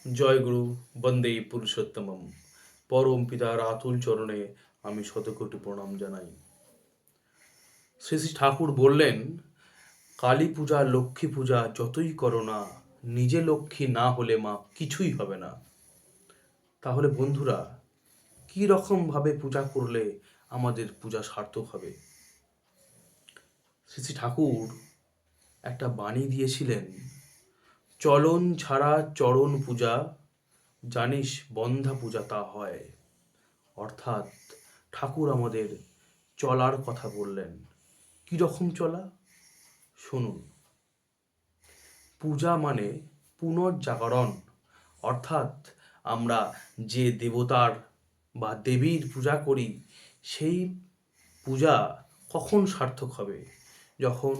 জয় গুরু, বন্দে পুরুষোত্তমম। পরম পিতার আতুল চরণে আমি শতকোটি প্রণাম জানাই। শ্রী শ্রী ঠাকুর বললেন, কালী পূজা লক্ষ্মী পূজা যতই করো না, নিজে লক্ষ্মী না হলে মা কিছুই হবে না। তাহলে বন্ধুরা, কি রকম ভাবে পূজা করলে আমাদের পূজা সার্থক হবে? শ্রী শ্রী ঠাকুর একটা বাণী দিয়েছিলেন, চলন ছাড়া চরণ পূজা, জানিস বন্ধা পূজা তা হয়। অর্থাৎ ঠাকুর আমাদের চলার কথা বললেন। কি রকম চলা? শুনুন। পূজা মানে পুনর্জাগরণ। অর্থাৎ আমরা যে দেবতার বা দেবীর পূজা করি, সেই পূজা কখন সার্থক হবে? যখন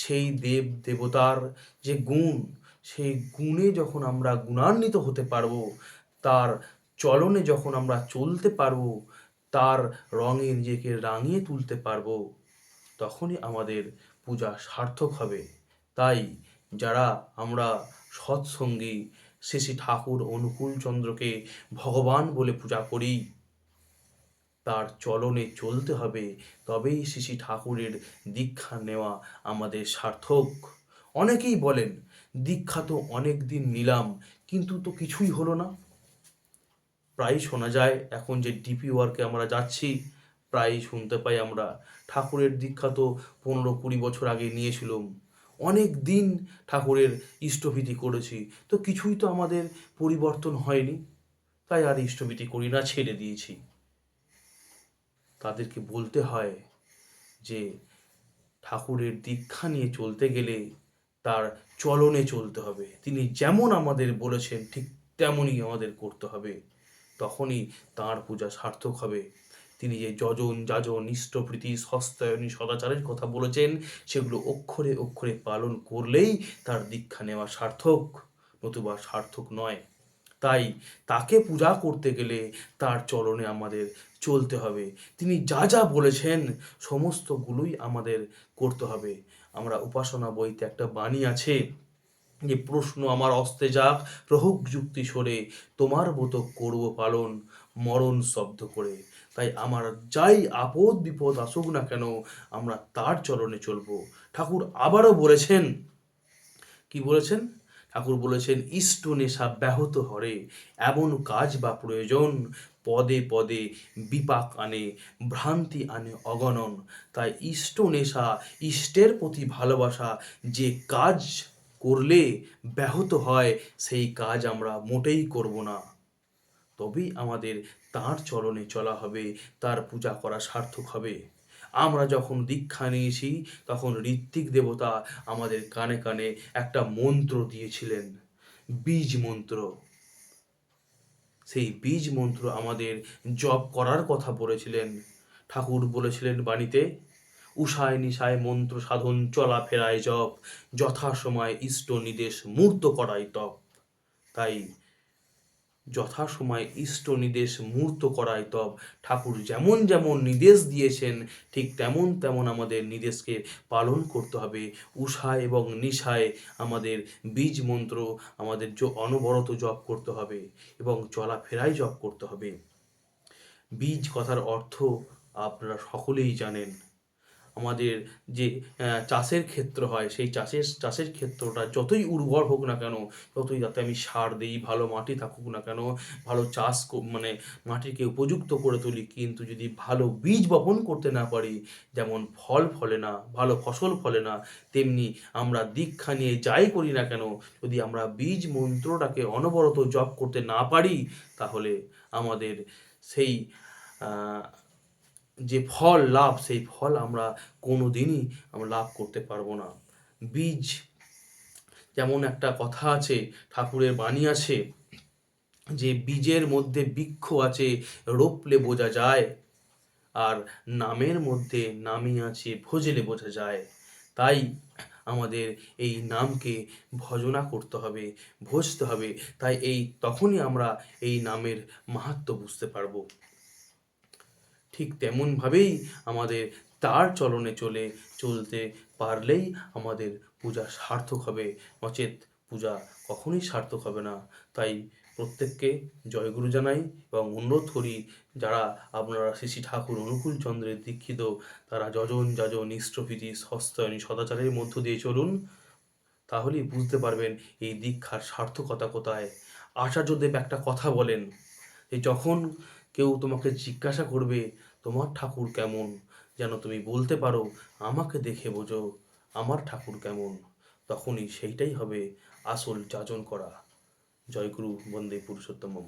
সেই দেব দেবতার যে গুণ, সেই গুণে যখন আমরা গুণান্বিত হতে পারবো, তার চলনে যখন আমরা চলতে পারবো, তার রঙে নিজেকে রাঙিয়ে তুলতে পারবো, তখনই আমাদের পূজা সার্থক হবে। তাই যারা আমরা সৎসঙ্গী, শ্রী শ্রী ঠাকুর অনুকূলচন্দ্রকে ভগবান বলে পূজা করি, তার চলনে চলতে হবে, তবেই শ্রী শ্রী ঠাকুরের দীক্ষা নেওয়া আমাদের সার্থক। অনেকেই বলেন, দীক্ষা তো অনেক দিন নিলাম, কিন্তু তো কিছুই হলো না। প্রায় শোনা যায়, এখন যে ডিপি ওয়ার্কে আমরা যাচ্ছি, প্রায় শুনতে পাই আমরা, ঠাকুরের দীক্ষা তো 15-20 বছর আগে নিয়েছিলাম, অনেক দিন ঠাকুরের ইষ্টভীতি করেছি, তো কিছুই তো আমাদের পরিবর্তন হয়নি, তাই আর ইষ্টভীতি করি না, ছেড়ে দিয়েছি। তাদেরকে বলতে হয় যে ঠাকুরের দীক্ষা নিয়ে চলতে গেলে তার চলনে চলতে হবে। তিনি যেমন আমাদের বলেছেন ঠিক তেমনই আমাদের করতে হবে, তখনই তাঁর পূজা সার্থক হবে। তিনি যে যজন যাজন ইষ্টপ্রীতি সস্তায়নী সদাচারের কথা বলেছেন, সেগুলো অক্ষরে অক্ষরে পালন করলেই তার দীক্ষা নেওয়া সার্থক, নতুবা সার্থক নয়। তাই তাকে পূজা করতে গেলে তার চরণে আমাদের চলতে হবে। তিনি যা যা বলেছেন সমস্তগুলোই আমাদের করতে হবে। আমরা উপাসনা বইতে একটা বাণী আছে যে, প্রশ্ন আমার অস্তে যাক, রহুক যুক্তি সরে, তোমার মতো করব পালন মরণ শব্দ করে। তাই আমার যাই আপদ বিপদ আসুক না কেন, আমরা তার চরণে চলবো। ঠাকুর আবারও বলেছেন, কি বলেছেন? ঠাকুর বলেছেন, ইষ্ট নেশা ব্যাহত হরে, এমন কাজ বা প্রয়োজন, পদে পদে বিপাক আনে, ভ্রান্তি আনে অগণন। তাই ইষ্ট নেশা, ইষ্টের প্রতি ভালোবাসা, যে কাজ করলে ব্যাহত হয়, সেই কাজ আমরা মোটেই করব না। তবেই আমাদের তাঁর চরণে চলা হবে, তার পূজা করা সার্থক হবে। আমরা যখন দীক্ষা নিয়েছি, তখন ঋত্বিক দেবতা আমাদের কানে কানে একটা মন্ত্র দিয়েছিলেন, বীজ মন্ত্র। সেই বীজ মন্ত্র আমাদের জপ করার কথা বলেছিলেন। ঠাকুর বলেছিলেন বাণীতে, উষায় নিশায় মন্ত্র সাধন চলাফেরায় জপ, যথাসময় ইষ্ট নির্দেশ মূর্ত করাই তপ। তাই যথাসময় ইষ্ট নির্দেশ মূর্ত করায় তব। ঠাকুর যেমন যেমন নির্দেশ দিয়েছেন, ঠিক তেমন তেমন আমাদের নির্দেশকে পালন করতে হবে। উষায় এবং নিশায় আমাদের বীজ মন্ত্র আমাদের অনবরত জপ করতে হবে এবং চলাফেরায় জপ করতে হবে। বীজ কথার অর্থ আপনারা সকলেই জানেন। আমাদের যে চাষের ক্ষেত্র হয়, সেই চাষের ক্ষেত্রটা যতই উর্বর হোক না কেন, যতই যাতে আমি সার দিই, ভালো মাটি থাকুক না কেন, ভালো মানে মাটিকে উপযুক্ত করে তুলি, কিন্তু যদি ভালো বীজ বপন করতে না পারি, যেমন ফল ফলে না, ভালো ফসল ফলে না, তেমনি আমরা দীক্ষা নিয়ে যাই করি না কেন, যদি আমরা বীজ মন্ত্রটাকে অনবরত জপ করতে না পারি, তাহলে আমাদের সেই যে ফল লাভ, সেই ফল আমরা কোনো দিনই আমরা লাভ করতে পারবো না। বীজ, যেমন একটা কথা আছে, ঠাকুরের বাণী আছে যে, বীজের মধ্যে বৃক্ষ আছে, রোপলে বোঝা যায়, আর নামের মধ্যে নামই আছে, ভজলে বোঝা যায়। তাই আমাদের এই নামকে ভজনা করতে হবে, ভজতে হবে। তাই তখনই আমরা এই নামের মাহাত্ম্য বুঝতে পারবো। ঠিক তেমনভাবেই আমাদের তার চলনে চলতে পারলেই আমাদের পূজা সার্থক হবে, নচেৎ পূজা কখনোই সার্থক হবে না। তাই প্রত্যেককে জয়গুরু জানাই এবং অনুরোধ করি, যারা আপনারা শ্রী শ্রী ঠাকুর অনুকূল চন্দ্রের দীক্ষিত, তারা যজন যাজন ইষ্টভীতি হস্তায়নী সদাচারের মধ্য দিয়ে চলুন। তাহলেই বুঝতে পারবেন এই দীক্ষার সার্থকতা কোথায়। আচার্যদেব একটা কথা বলেন যে, যখন কেউ তোমাকে জিজ্ঞাসা করবে তোমার ঠাকুর কেমন, যেন তুমি বলতে পারো আমাকে দেখে বোঝো আমার ঠাকুর কেমন। তখনই সেইটাই হবে আসল যাজন করা। জয় গুরু, বন্দে পুরুষোত্তমম।